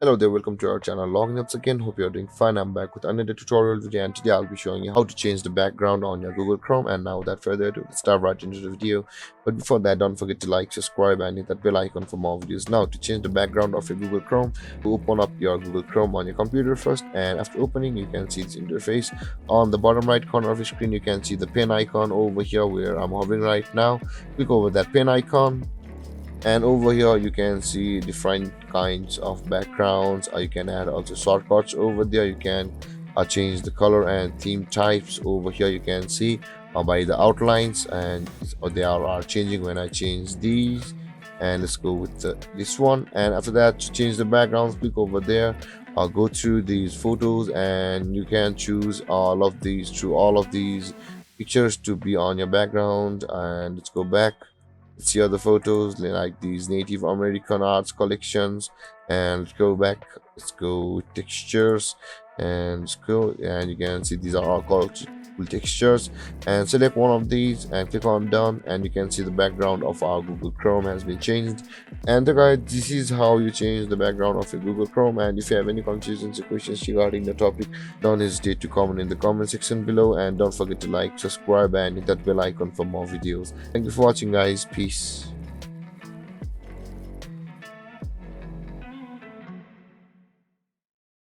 Hello there, welcome to our channel Logging Ups again. Hope you're doing fine. I'm back with another tutorial video, and today I'll be showing you how to change the background on your Google Chrome. And now without further ado, let's dive right into the video. But before that, don't forget to like, subscribe and hit that bell icon for more videos. Now to change the background of your Google Chrome, open up your Google Chrome on your computer first, and after opening you can see this interface. On the bottom right corner of your screen you can see the pen icon over here where I'm hovering right now. Click over that pen icon, and over here you can see different kinds of backgrounds. You can add also shortcuts over there. You can change the color and theme types. Over here you can see by the outlines, and they are changing when I change these. And let's go with this one. And after that, to change the backgrounds, click over there. I'll go through these photos and you can choose all of these pictures to be on your background. And let's go back. Let's see other photos like these Native American arts collections. And let's go back. Let's go with textures, and let's go, and you can see these are all called cool textures. And select one of these and click on done, and you can see the background of our Google Chrome has been changed. And guys, this is how you change the background of your Google Chrome. And if you have any confusions or questions regarding the topic, don't hesitate to comment in the comment section below, and don't forget to like, subscribe and hit that bell icon for more videos. Thank you for watching guys. Peace.